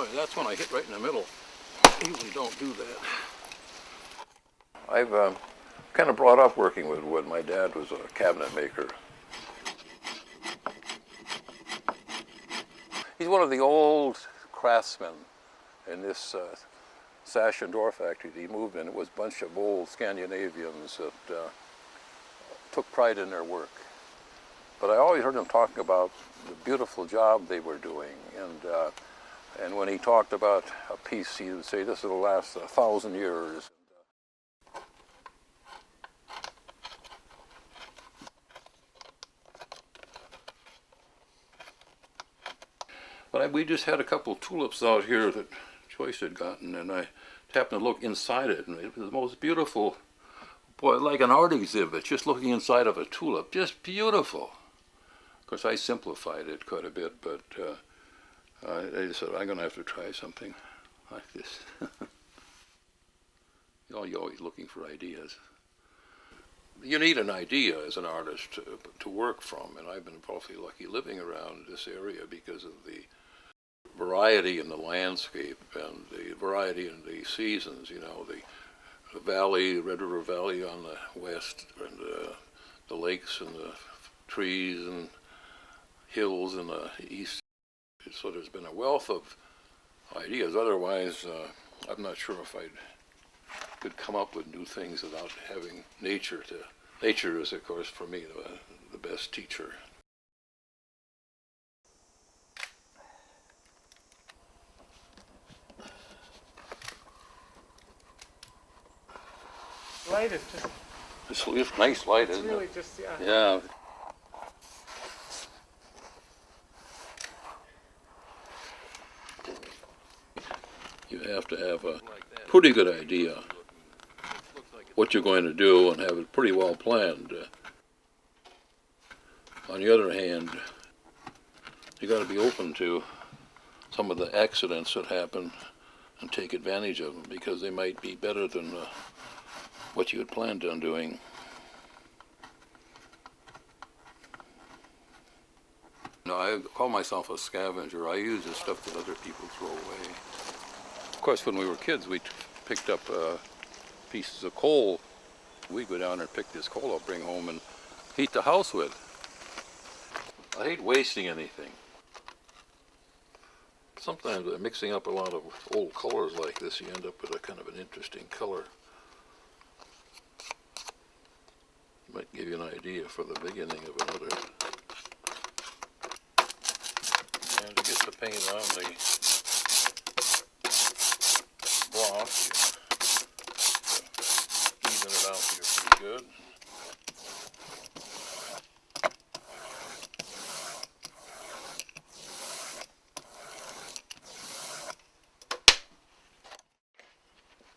Boy, that's when I hit right in the middle. Usually don't do that. I've kind of brought up working with wood. My dad was a cabinet maker. He's one of the old craftsmen in this sash and door factory that he moved in. It was a bunch of old Scandinavians that took pride in their work. But I always heard him talking about the beautiful job they were doing. And when he talked about a piece, he would say, this will last 1,000 years. But we just had a couple of tulips out here that Joyce had gotten, and I happened to look inside it, and it was the most beautiful, boy, like an art exhibit, just looking inside of a tulip, just beautiful. Of course, I simplified it quite a bit, but I just said, I'm going to have to try something like this. You're always looking for ideas. You need an idea as an artist to work from, and I've been awfully lucky living around this area because of the variety in the landscape and the variety in the seasons. You know, the valley, Red River Valley on the west, and the lakes and the trees and hills in the east. So there's been a wealth of ideas. Otherwise, I'm not sure if I could come up with new things without having nature to. Nature is, of course, for me, the best teacher. Light is just. It's nice light, isn't it? It's really just, yeah. Yeah. You have to have a pretty good idea what you're going to do and have it pretty well planned. On the other hand, you got to be open to some of the accidents that happen and take advantage of them because they might be better than what you had planned on doing. No, I call myself a scavenger. I use the stuff that other people throw away. Of course, when we were kids, we picked up pieces of coal. We'd go down and pick this coal up, bring home, and heat the house with. I hate wasting anything. Sometimes by mixing up a lot of old colors like this, you end up with a kind of an interesting color. Might give you an idea for the beginning of another. And to get the paint on the block, you even it out here pretty good.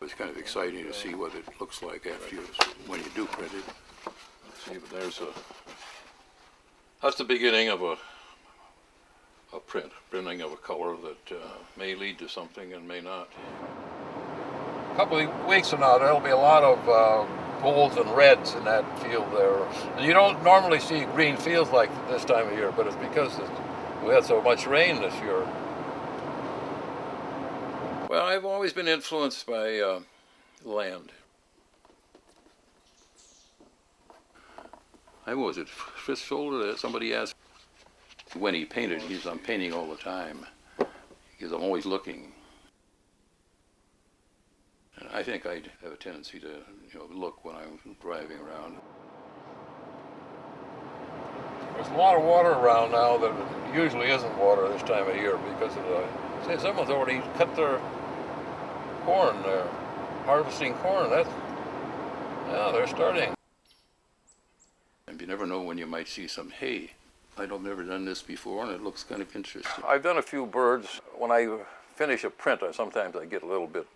It's kind of exciting to see what it looks like after when you do print it. See, but that's the beginning of a printing of a color that may lead to something and may not. A couple of weeks from now, there'll be a lot of golds and reds in that field there. And you don't normally see green fields like this time of year, but it's because we had so much rain this year. Well, I've always been influenced by land. I was it Fritz Scholder that somebody asked when he painted. He says, I'm painting all the time because I'm always looking. And I think I have a tendency to look when I'm driving around. There's a lot of water around now that usually isn't water this time of year because of say someone's already cut their corn. They're harvesting corn. They're starting. And you never know when you might see some hay. I've never done this before, and it looks kind of interesting. I've done a few birds. When I finish a print, sometimes I get a little bit,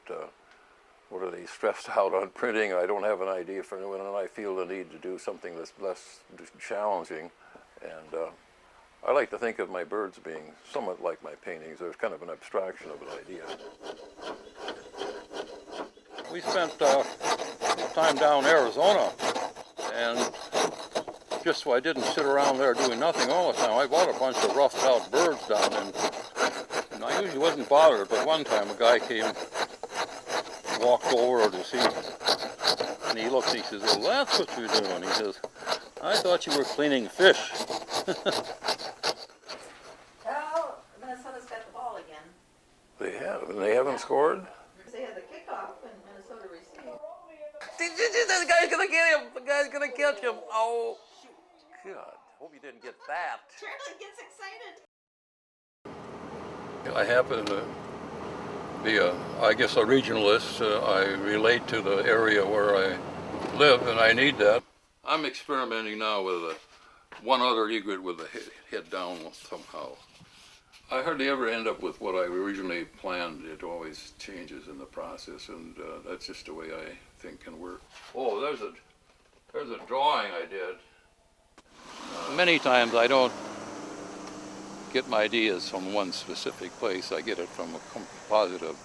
stressed out on printing. I don't have an idea for when I feel the need to do something that's less challenging. And I like to think of my birds being somewhat like my paintings. There's kind of an abstraction of an idea. We spent time down in Arizona, and just so I didn't sit around there doing nothing all the time, I bought a bunch of roughed out birds down in And I usually wasn't bothered, but one time a guy came, walked over to see, and he looks, he says, "Well, that's what you're doing." He says, "I thought you were cleaning fish." Well, Minnesota's got the ball again. They have, and they haven't scored? They had the kickoff and Minnesota received. This guy's gonna get him. The guy's gonna catch him. Oh, God. Hope he didn't get that. Charlie gets excited. I happen to be I guess, a regionalist. I relate to the area where I live, and I need that. I'm experimenting now with one other egret with the head down somehow. I hardly ever end up with what I originally planned. It always changes in the process, and that's just the way I think can work. Oh, there's a drawing I did. Many times I don't get my ideas from one specific place. I get it from a composite of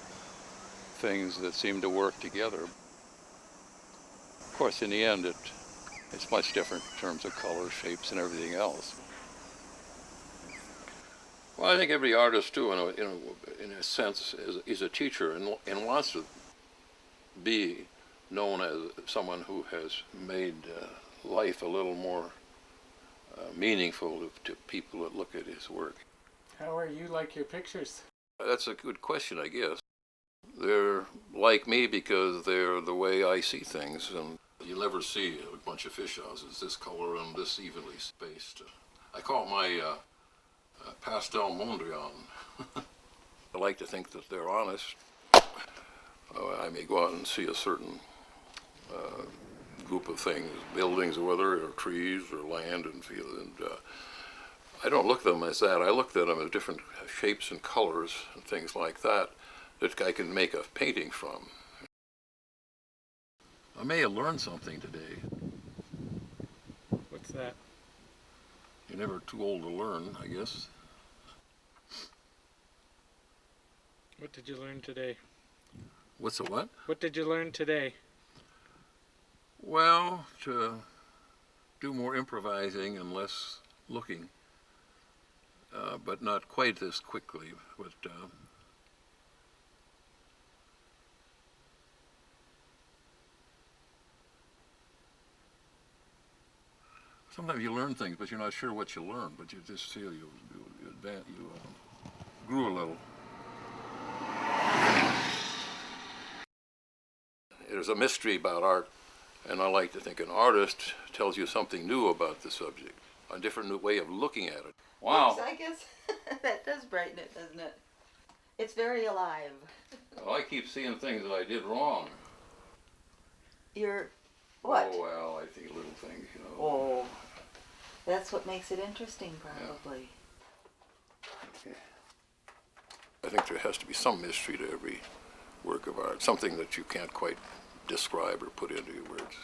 things that seem to work together. Of course, in the end, it's much different in terms of color, shapes, and everything else. Well, I think every artist, too, in a sense, is a teacher and wants to be known as someone who has made life a little more meaningful to people that look at his work. How are you like your pictures? That's a good question, I guess. They're like me because they're the way I see things, and you'll never see a bunch of fish houses this color and this evenly spaced. I call it my pastel mondrian. I like to think that they're honest. I may go out and see a certain group of things, buildings, whether or trees or land and field, and I don't look at them as that. I look at them as different shapes and colors and things like that I can make a painting from. I may have learned something today. What's that? You're never too old to learn, I guess. What did you learn today? What's the what? What did you learn today? Well, to do more improvising and less looking, but not quite as quickly. But sometimes you learn things, but you're not sure what you learn. But you just feel you grew a little. There's a mystery about art, and I like to think an artist tells you something new about the subject, a different new way of looking at it. Wow. Yes, I guess that does brighten it, doesn't it? It's very alive. Well, I keep seeing things that I did wrong. You're what? Oh, well, I think little things, Oh, that's what makes it interesting, probably. Yeah. Okay. I think there has to be some mystery to every work of art, something that you can't quite describe or put into your words.